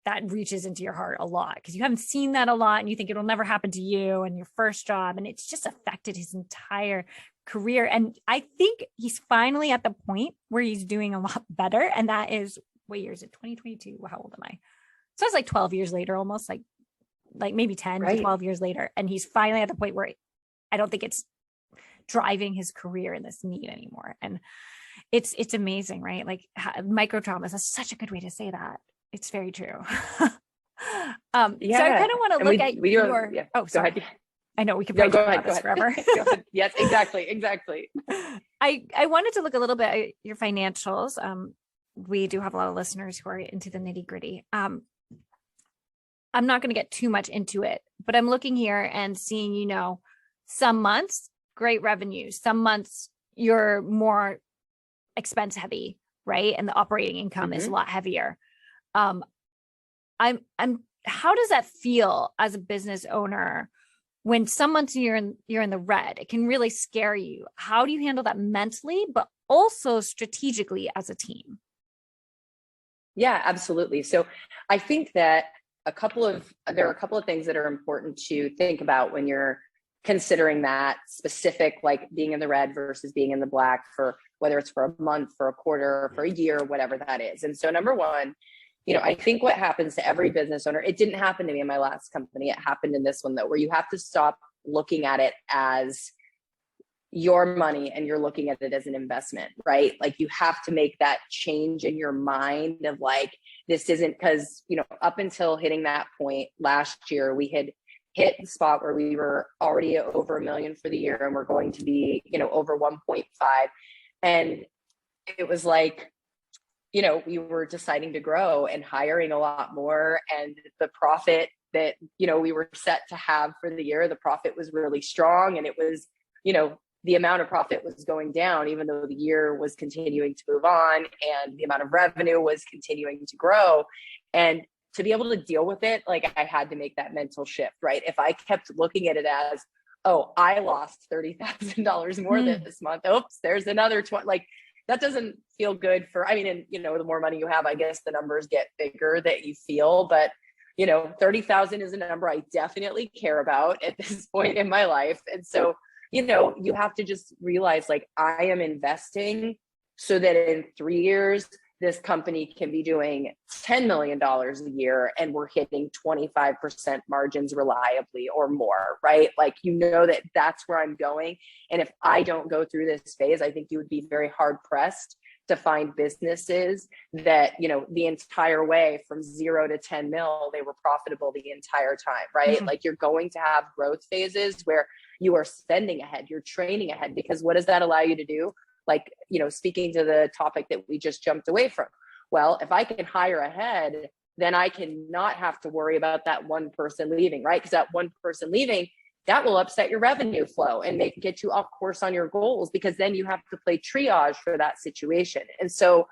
that reaches into your heart a lot, because you haven't seen that a lot and you think it'll never happen to you and your first job. And it's just affected his entire career. And I think he's finally at the point where he's doing a lot better. And that is, what year is it? 2022. How old am I? So it's like 12 years later, almost like maybe 10 to 12 years later. And he's finally at the point where I don't think it's driving his career in this need anymore. And it's amazing, right? Like micro traumas is such a good way to say that. It's very true. So I kind of want to look at your, sorry. Go ahead. I know we could probably talk about this forever. Yes, exactly. I wanted to look a little bit at your financials. We do have a lot of listeners who are into the nitty gritty. I'm not going to get too much into it, but I'm looking here and seeing, some months, great revenue. Some months you're more expense heavy, right? And the operating income is a lot heavier. I'm how does that feel as a business owner when some months you're in the red? It can really scare you. How do you handle that mentally, but also strategically as a team? Yeah, absolutely. So I think that there are a couple of things that are important to think about when you're considering that specific, like being in the red versus being in the black, for whether it's for a month, for a quarter, for a year, whatever that is. And so number one, I think what happens to every business owner, it didn't happen to me in my last company. It happened in this one though, where you have to stop looking at it as your money and you're looking at it as an investment, right? Like you have to make that change in your mind of like, this isn't, because, up until hitting that point last year, we had hit the spot where we were already over $1 million for the year and we're going to be, over 1.5. And it was like, we were deciding to grow and hiring a lot more, and the profit that, we were set to have for the year, the profit was really strong, and it was, the amount of profit was going down, even though the year was continuing to move on and the amount of revenue was continuing to grow. And to be able to deal with it, like I had to make that mental shift, right? If I kept looking at it as, oh, I lost $30,000 more this month. Oops, there's another 20. Like that doesn't feel good and the more money you have, I guess the numbers get bigger that you feel, but 30,000 is a number I definitely care about at this point in my life. And so, you have to just realize like I am investing so that in 3 years, this company can be doing $10 million a year and we're hitting 25% margins reliably or more, right? Like, that that's where I'm going. And if I don't go through this phase, I think you would be very hard pressed to find businesses that, the entire way from 0 to 10 mil, they were profitable the entire time, right? Like you're going to have growth phases where you are spending ahead, you're training ahead, because what does that allow you to do? Like, speaking to the topic that we just jumped away from. Well, if I can hire ahead, then I can not have to worry about that one person leaving, right? Because that one person leaving, that will upset your revenue flow and get you off course on your goals, because then you have to play triage for that situation. And so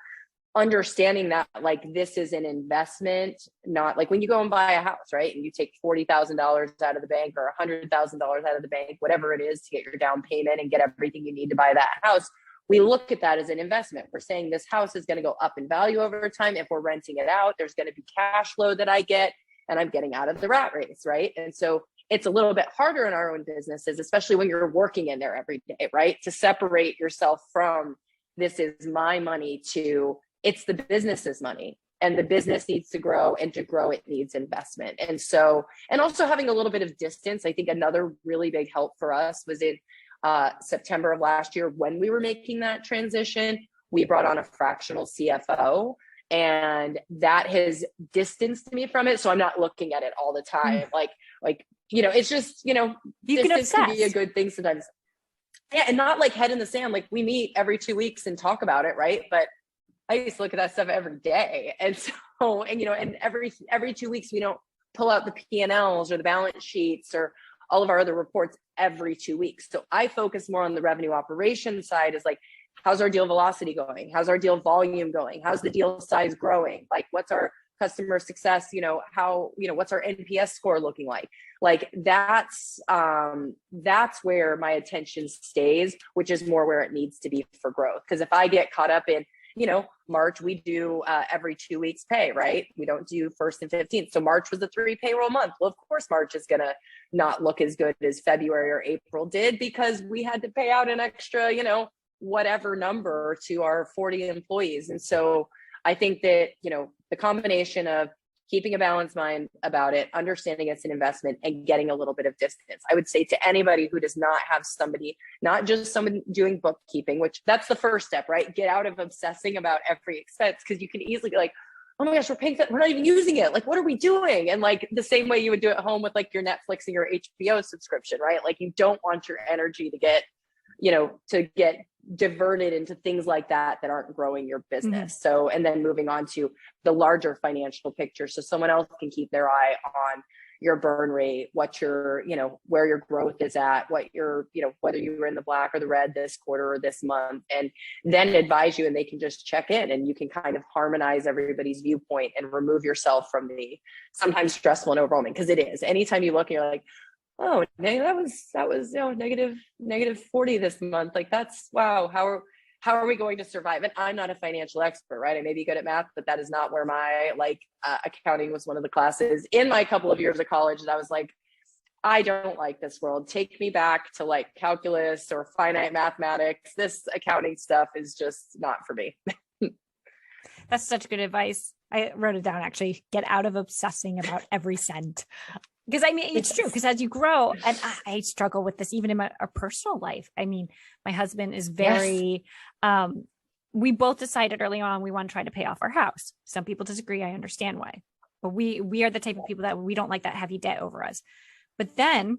understanding that like this is an investment, not like when you go and buy a house, right? And you take $40,000 out of the bank or $100,000 out of the bank, whatever it is, to get your down payment and get everything you need to buy that house. We look at that as an investment. We're saying this house is going to go up in value over time. If we're renting it out, there's going to be cash flow that I get, and I'm getting out of the rat race, right? And so it's a little bit harder in our own businesses, especially when you're working in there every day, right? To separate yourself from this is my money to it's the business's money, and the business needs to grow, and to grow it needs investment. And so, and also having a little bit of distance. I think another really big help for us was in September of last year, when we were making that transition, we brought on a fractional CFO, and that has distanced me from it. So I'm not looking at it all the time. Like, it's just, you distance can be a good thing sometimes. Yeah. And not like head in the sand. Like we meet every 2 weeks and talk about it. Right. But I used to look at that stuff every day. And so, and every 2 weeks, we don't pull out the P&Ls or the balance sheets or all of our other reports every 2 weeks. So I focus more on the revenue operations side, is like, how's our deal velocity going? How's our deal volume going? How's the deal size growing? Like, what's our customer success? What's our NPS score looking like? Like that's where my attention stays, which is more where it needs to be for growth. Because if I get caught up in, March, we do every 2 weeks pay, right? We don't do 1st and 15th. So March was a 3 payroll month. Well, of course, March is going to not look as good as February or April did, because we had to pay out an extra, whatever number to our 40 employees. And so I think that, the combination of keeping a balanced mind about it, understanding it's an investment, and getting a little bit of distance. I would say to anybody who does not have somebody, not just someone doing bookkeeping, which that's the first step, right? Get out of obsessing about every expense, because you can easily be like, oh my gosh, we're paying that, we're not even using it. Like, what are we doing? And like the same way you would do at home with like your Netflix and your HBO subscription, right? Like you don't want your energy to get to get diverted into things like that aren't growing your business. So, and then moving on to the larger financial picture. So someone else can keep their eye on your burn rate, what your, where your growth is at, what your, whether you were in the black or the red this quarter or this month, and then advise you, and they can just check in, and you can kind of harmonize everybody's viewpoint and remove yourself from the sometimes stressful and overwhelming, because it is. Anytime you look and you're like, oh, that was negative 40 this month. Like, that's, wow, how are we going to survive? And I'm not a financial expert, right? I may be good at math, but that is not where my accounting was one of the classes in my couple of years of college. And I was like, I don't like this world. Take me back to like calculus or finite mathematics. This accounting stuff is just not for me. That's such good advice. I wrote it down, actually. Get out of obsessing about every cent. Because I mean, it's true. Because as you grow, and I struggle with this even in our personal life. I mean, my husband is very, we both decided early on we want to try to pay off our house. Some people disagree. I understand why. But we are the type of people that we don't like that heavy debt over us. But then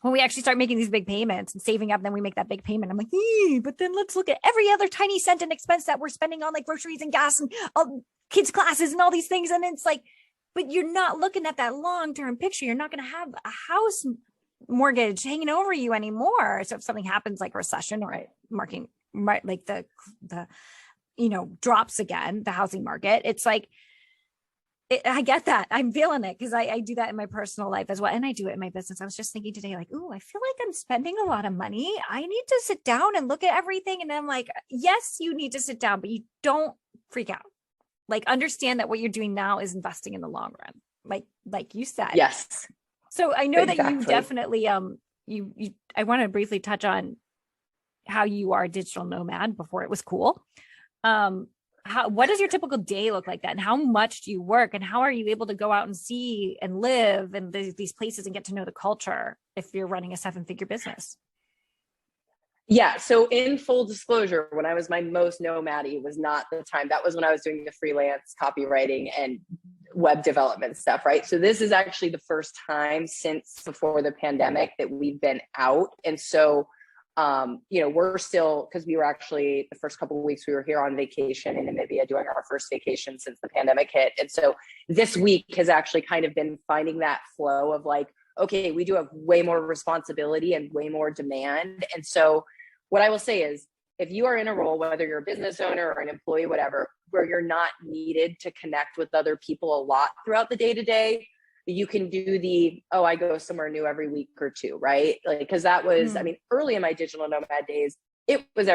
when we actually start making these big payments and saving up, then we make that big payment. I'm like, but then let's look at every other tiny cent and expense that we're spending on like groceries and gas and kids' classes and all these things. And it's like, but you're not looking at that long-term picture. You're not going to have a house mortgage hanging over you anymore. So if something happens like recession or like the drops again, the housing market, it's like, I get that. I'm feeling it because I do that in my personal life as well. And I do it in my business. I was just thinking today, like, I feel like I'm spending a lot of money. I need to sit down and look at everything. And I'm like, yes, you need to sit down, but you don't freak out. Like, understand that what you're doing now is investing in the long run. Like you said. Yes. So I know that you definitely, I want to briefly touch on how you are a digital nomad before it was cool. What does your typical day look like that? And how much do you work? And how are you able to go out and see and live in these places and get to know the culture if you're running a 7-figure business? Yeah. So in full disclosure, when I was my most nomad-y was not the time. That was when I was doing the freelance copywriting and web development stuff, right? So this is actually the first time since before the pandemic that we've been out. And so, we're still, because we were actually the first couple of weeks we were here on vacation in Namibia doing our first vacation since the pandemic hit. And so this week has actually kind of been finding that flow of like, okay, we do have way more responsibility and way more demand. And so what I will say is, if you are in a role, whether you're a business owner or an employee, whatever, where you're not needed to connect with other people a lot throughout the day-to-day, you can do I go somewhere new every week or two, right? Like, because that was, I mean, early in my digital nomad days, it was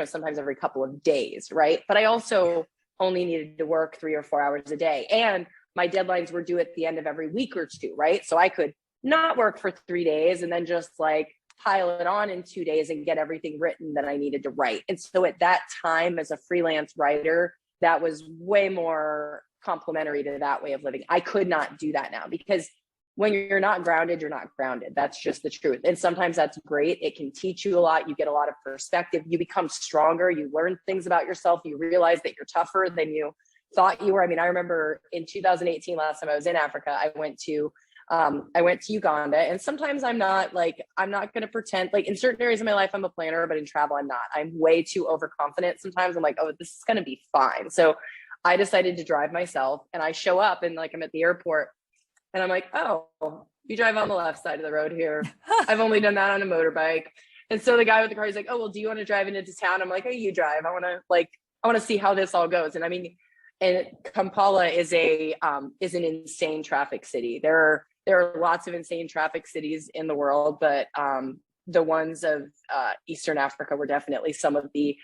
sometimes every couple of days, right? But I also only needed to work 3 or 4 hours a day. And my deadlines were due at the end of every week or two, right? So I could not work for 3 days and then just like pile it on in 2 days and get everything written that I needed to write. And so at that time, as a freelance writer, that was way more complementary to that way of living. I could not do that now, because when you're not grounded, you're not grounded. That's just the truth. And sometimes that's great. It can teach you a lot. You get a lot of perspective. You become stronger. You learn things about yourself. You realize that you're tougher than you thought you were. I mean, I remember in 2018, last time I was in Africa, I went to Uganda. And sometimes I'm not going to pretend, like in certain areas of my life, I'm a planner, but in travel, I'm not. I'm way too overconfident. Sometimes I'm like, oh, this is going to be fine. So I decided to drive myself, and I show up and like, I'm at the airport and I'm like, oh, you drive on the left side of the road here. I've only done that on a motorbike. And so the guy with the car is like, oh, well, do you want to drive into town? I'm like, hey, you drive. I want to see how this all goes. And I mean, and Kampala is an insane traffic city. There are lots of insane traffic cities in the world, but the ones of Eastern Africa were definitely some of the,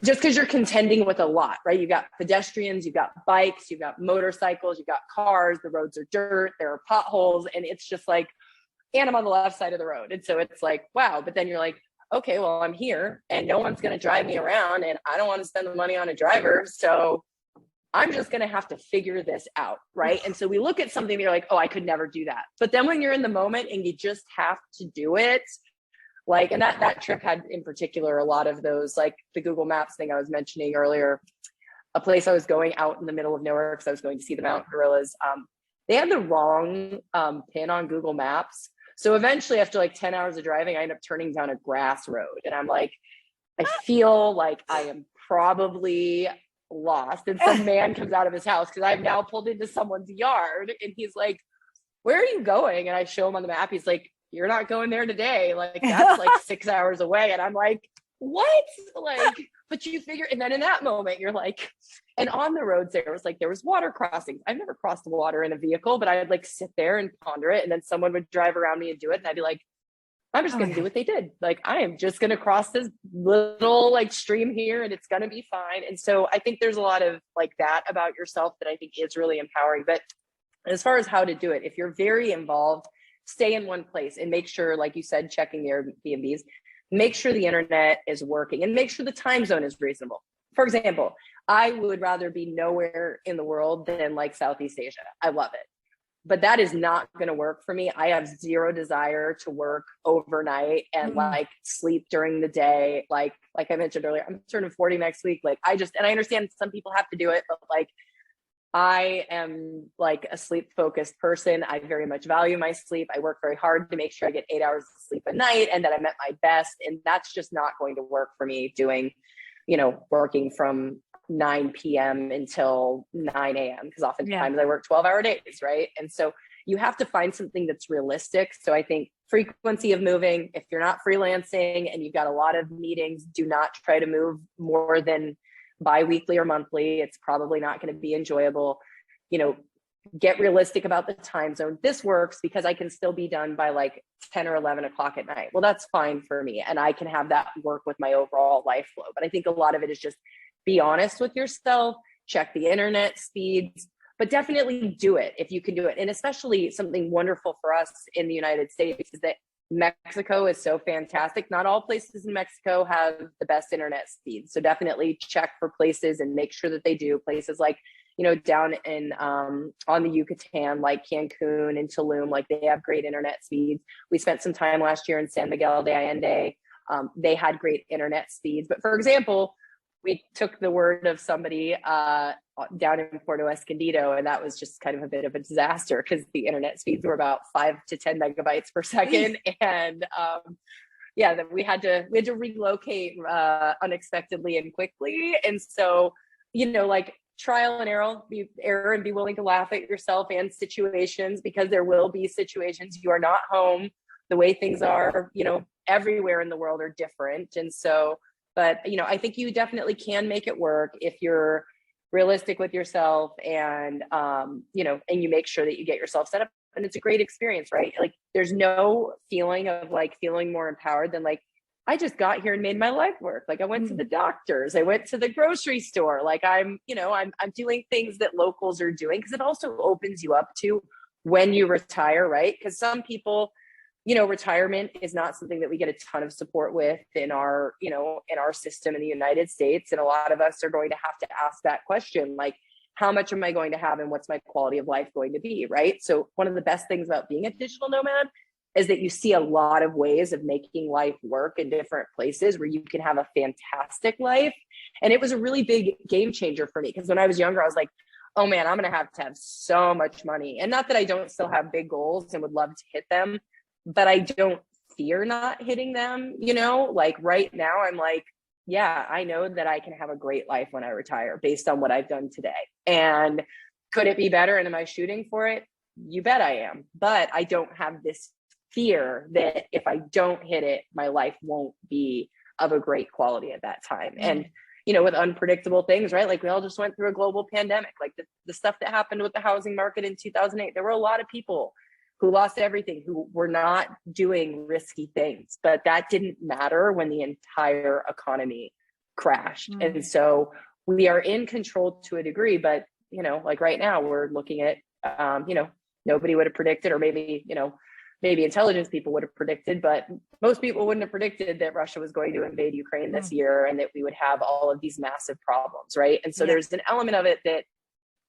just because you're contending with a lot, right? You've got pedestrians, you've got bikes, you've got motorcycles, you've got cars, the roads are dirt, there are potholes, and it's just like, and I'm on the left side of the road. And so it's like, wow. But then you're like, okay, well, I'm here and no one's going to drive me around, and I don't want to spend the money on a driver. So I'm just going to have to figure this out, right? And so we look at something and you're like, oh, I could never do that. But then when you're in the moment and you just have to do it, like, and that trip had in particular a lot of those, like the Google Maps thing I was mentioning earlier, a place I was going out in the middle of nowhere because I was going to see the mountain gorillas. They had the wrong pin on Google Maps. So eventually after like 10 hours of driving, I end up turning down a grass road. And I'm like, I feel like I am probably lost. And some man comes out of his house because I've now pulled into someone's yard. And he's like, where are you going? And I show him on the map. He's like, you're not going there today. Like, that's like 6 hours away. And I'm like, what? Like, but you figure, and then in that moment, you're like, and on the roads, there was water crossings. I've never crossed the water in a vehicle, but I would like sit there and ponder it. And then someone would drive around me and do it. And I'd be like, I'm just going to do what they did. Like, I am just going to cross this little like stream here and it's going to be fine. And so I think there's a lot of like that about yourself that I think is really empowering. But as far as how to do it, if you're very involved, stay in one place and make sure, like you said, checking the Airbnbs, make sure the internet is working and make sure the time zone is reasonable. For example, I would rather be nowhere in the world than like Southeast Asia. I love it. But that is not going to work for me. I have zero desire to work overnight and like sleep during the day. Like I mentioned earlier, I'm turning 40 next week. Like and I understand some people have to do it, but like I am like a sleep focused person. I very much value my sleep. I work very hard to make sure I get 8 hours of sleep a night and that I'm at my best. And that's just not going to work for me doing, working from 9 p.m. until 9 a.m. because oftentimes I work 12-hour days, right? And so you have to find something that's realistic. So I think frequency of moving, if you're not freelancing and you've got a lot of meetings, do not try to move more than bi-weekly or monthly. It's probably not going to be enjoyable. Get realistic about the time zone. This works because I can still be done by like 10 or 11 o'clock at night. Well, that's fine for me. And I can have that work with my overall life flow. But I think a lot of it is just be honest with yourself, check the internet speeds, but definitely do it if you can do it. And especially something wonderful for us in the United States is that Mexico is so fantastic. Not all places in Mexico have the best internet speeds. So definitely check for places and make sure that they do. Places like, down in on the Yucatan, like Cancun and Tulum, like they have great internet speeds. We spent some time last year in San Miguel de Allende. They had great internet speeds. But for example, we took the word of somebody down in Puerto Escondido, and that was just kind of a bit of a disaster because the internet speeds were about 5 to 10 megabytes per second. And that we had to relocate unexpectedly and quickly. And so, like trial and error and be willing to laugh at yourself and situations, because there will be situations you are not home. The way things are, everywhere in the world are different. And so, but, I think you definitely can make it work if you're realistic with yourself and, and you make sure that you get yourself set up and it's a great experience, right? Like there's no feeling of like feeling more empowered than like, I just got here and made my life work. Like I went to the doctors, I went to the grocery store. Like I'm doing things that locals are doing because it also opens you up to when you retire, right? Because some people, retirement is not something that we get a ton of support with in our system in the United States. And a lot of us are going to have to ask that question, like, how much am I going to have and what's my quality of life going to be, right? So one of the best things about being a digital nomad is that you see a lot of ways of making life work in different places where you can have a fantastic life. And it was a really big game changer for me because when I was younger, I was like, oh man, I'm going to have so much money. And not that I don't still have big goals and would love to hit them, but I don't fear not hitting them, like right now I'm like, yeah, I know that I can have a great life when I retire based on what I've done today. And could it be better? And am I shooting for it? You bet I am. But I don't have this fear that if I don't hit it, my life won't be of a great quality at that time. And, with unpredictable things, right? Like we all just went through a global pandemic, like the stuff that happened with the housing market in 2008. There were a lot of people who lost everything, who were not doing risky things, but that didn't matter when the entire economy crashed. And so we are in control to a degree, but, like right now we're looking at, nobody would have predicted, or maybe intelligence people would have predicted, but most people wouldn't have predicted that Russia was going to invade Ukraine this year and that we would have all of these massive problems, right? And so there's an element of it that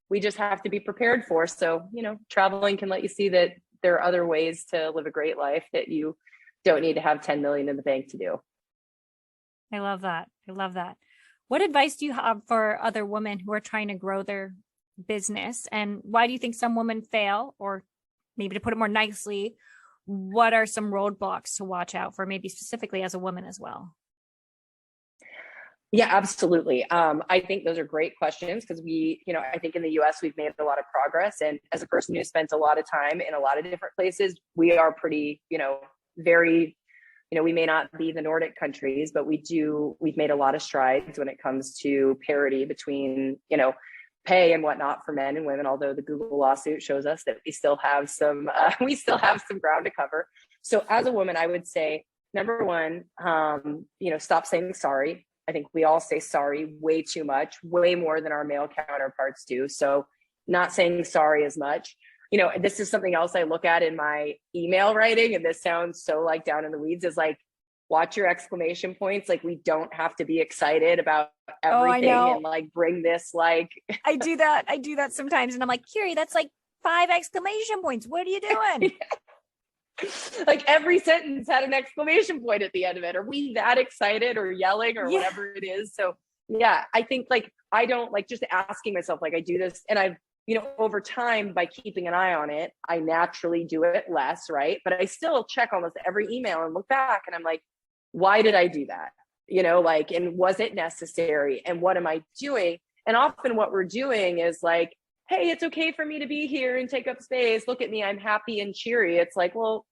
we just have to be prepared for. So, traveling can let you see that there are other ways to live a great life that you don't need to have 10 million in the bank to do. I love that. What advice do you have for other women who are trying to grow their business? And why do you think some women fail? Or maybe to put it more nicely, what are some roadblocks to watch out for, maybe specifically as a woman as well? Yeah, absolutely. I think those are great questions because I think in the US, we've made a lot of progress. And as a person who spends a lot of time in a lot of different places, we are pretty, very, we may not be the Nordic countries, but we've made a lot of strides when it comes to parity between, pay and whatnot for men and women, although the Google lawsuit shows us that we still have some ground to cover. So as a woman, I would say, number one, stop saying sorry. I think we all say sorry way too much, way more than our male counterparts do. So not saying sorry as much. This is something else I look at in my email writing, and this sounds so like down in the weeds, is like, watch your exclamation points. Like, we don't have to be excited about everything and like bring this like. I do that sometimes. And I'm like, Kiri, that's like 5 exclamation points. What are you doing? Like every sentence had an exclamation point at the end of it. Are we that excited or yelling or whatever it is? So yeah, I think like, I don't like just asking myself, like I do this and I've, over time by keeping an eye on it, I naturally do it less. Right. But I still check almost every email and look back and I'm like, why did I do that? And was it necessary? And what am I doing? And often what we're doing is like, hey, it's okay for me to be here and take up space. Look at me, I'm happy and cheery. It's like, well,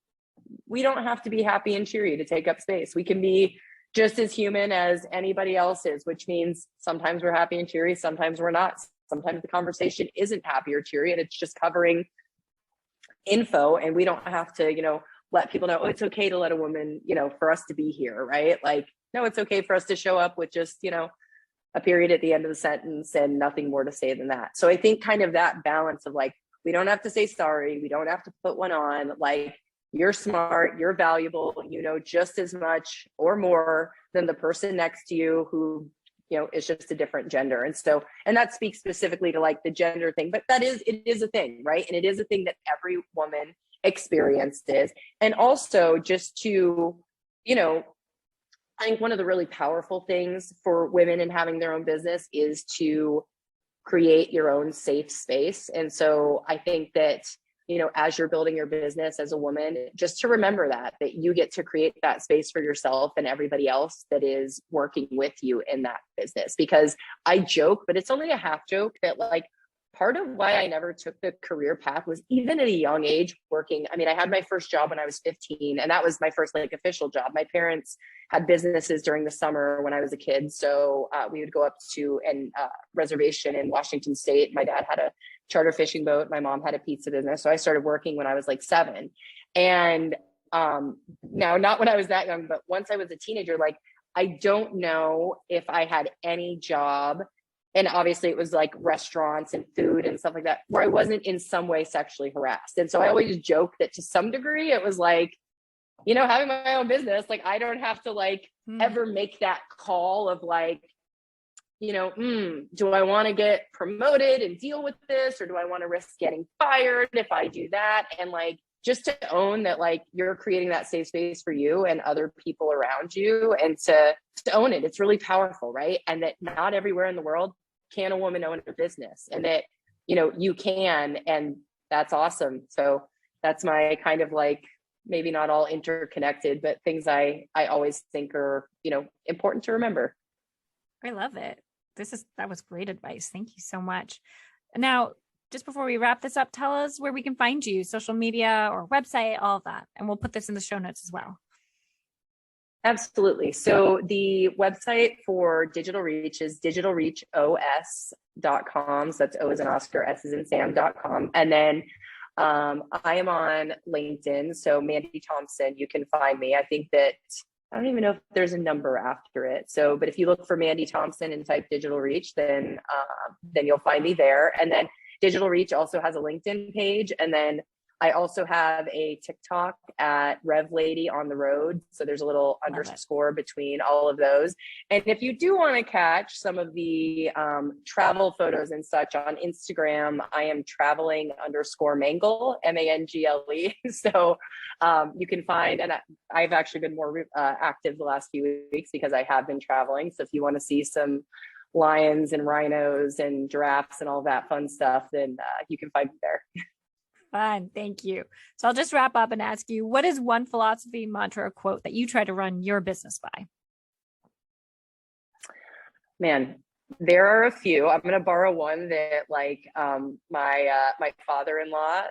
we don't have to be happy and cheery to take up space. We can be just as human as anybody else is, which means sometimes we're happy and cheery, sometimes we're not. Sometimes the conversation isn't happy or cheery and it's just covering info, and we don't have to, let people know, oh, it's okay to let a woman, for us to be here, right? Like, no, it's okay for us to show up with just, a period at the end of the sentence and nothing more to say than that. So I think kind of that balance of like, we don't have to say sorry. We don't have to put one on. Like, you're smart, you're valuable, just as much or more than the person next to you who, is just a different gender. And that speaks specifically to like the gender thing, but it is a thing, right? And it is a thing that every woman experiences. And also just to, I think one of the really powerful things for women in having their own business is to create your own safe space. And so I think that, as you're building your business as a woman, just to remember that you get to create that space for yourself and everybody else that is working with you in that business. Because I joke, but it's only a half joke, that like, part of why I never took the career path was even at a young age working. I mean, I had my first job when I was 15, and that was my first like official job. My parents had businesses during the summer when I was a kid. So we would go up to a reservation in Washington State. My dad had a charter fishing boat. My mom had a pizza business. So I started working when I was like 7. And now, not when I was that young, but once I was a teenager, like, I don't know if I had any job, and obviously it was like restaurants and food and stuff like that, where I wasn't in some way sexually harassed. And so I always joke that to some degree it was like, having my own business, like, I don't have to like ever make that call of like, do I want to get promoted and deal with this, or do I want to risk getting fired if I do that? And like, just to own that, like, you're creating that safe space for you and other people around you, and to own it. It's really powerful, right? And that not everywhere in the world can a woman own a business, and that, you can, and that's awesome. So that's my kind of like, maybe not all interconnected, but things I always think are, important to remember. I love it. That was great advice. Thank you so much. Now, just before we wrap this up, tell us where we can find you, social media or website, all of that. And we'll put this in the show notes as well. Absolutely. So the website for Digital Reach is digitalreachos.com. So that's O as in Oscar, S as in Sam.com. And then I am on LinkedIn. So Mandy Thompson, you can find me. I think that, I don't even know if there's a number after it. So, but if you look for Mandy Thompson and type Digital Reach, then you'll find me there. And then Digital Reach also has a LinkedIn page. And then I also have a TikTok at Rev Lady on the Road. So there's a little underscore between all of those. And if you do want to catch some of the travel photos and such on Instagram, I am traveling_mangle, MANGLE. So you can find, and I've actually been more active the last few weeks because I have been traveling. So if you want to see some lions and rhinos and giraffes and all that fun stuff, then you can find me there. Fun. Thank you. So I'll just wrap up and ask you, what is one philosophy, mantra, or quote that you try to run your business by? Man, there are a few. I'm going to borrow one that my father-in-law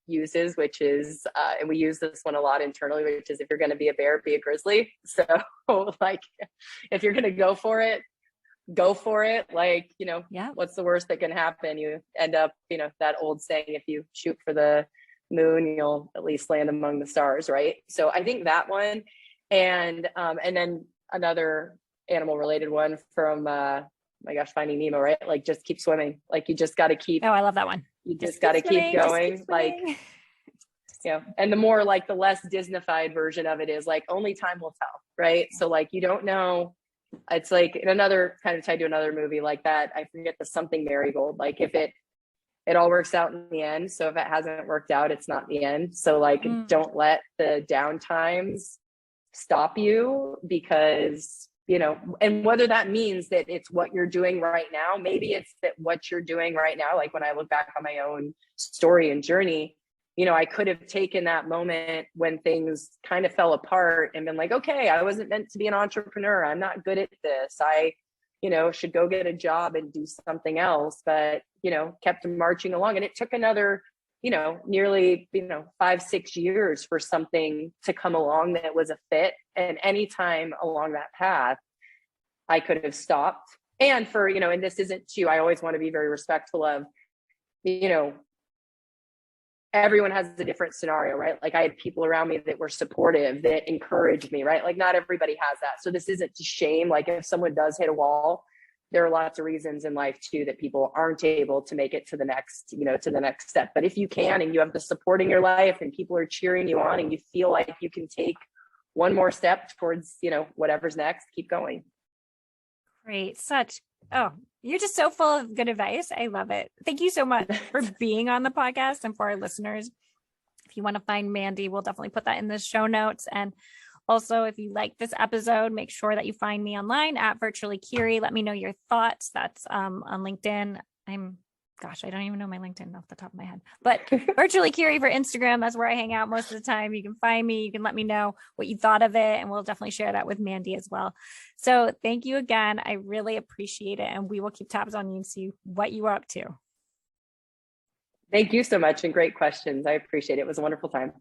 uses, which is, and we use this one a lot internally, which is, if you're going to be a bear, be a grizzly. So like, if you're going to go for it, go for it. Like, what's the worst that can happen? You end up, that old saying, if you shoot for the moon, you'll at least land among the stars. Right. So I think that one, and then another animal related one from, my gosh, Finding Nemo, right? Like, just keep swimming. Like, you just got to keep. Oh, I love that one. You just got to keep going. Like, and the more, like, the less Disneyfied version of it is like, only time will tell. Right. So like, you don't know. It's like in another kind of tied to another movie like that. I forget the something marigold. Like, if it all works out in the end. So if it hasn't worked out, it's not the end. So like, don't let the down times stop you, because and whether that means that it's what you're doing right now, maybe it's that what you're doing right now. Like, when I look back on my own story and journey, I could have taken that moment when things kind of fell apart and been like, okay, I wasn't meant to be an entrepreneur. I'm not good at this. I, should go get a job and do something else, but, kept marching along. And it took another, nearly, 5-6 years for something to come along that was a fit. And anytime along that path, I could have stopped. And for, and this isn't too, I always want to be very respectful of, everyone has a different scenario, right? Like, I had people around me that were supportive, that encouraged me, right? Like, not everybody has that. So this isn't to shame. Like, if someone does hit a wall, there are lots of reasons in life too that people aren't able to make it to the next, to the next step. But if you can, and you have the support in your life and people are cheering you on, and you feel like you can take one more step towards, whatever's next, keep going. Great. You're just so full of good advice. I love it. Thank you so much for being on the podcast. And for our listeners, if you want to find Mandy, we'll definitely put that in the show notes. And also, if you like this episode, make sure that you find me online at Virtually Kiri. Let me know your thoughts. That's on LinkedIn. I don't even know my LinkedIn off the top of my head, but Virtually Kiri for Instagram. That's where I hang out most of the time. You can find me. You can let me know what you thought of it, and we'll definitely share that with Mandy as well. So thank you again. I really appreciate it. And we will keep tabs on you and see what you are up to. Thank you so much. And great questions. I appreciate it. It was a wonderful time.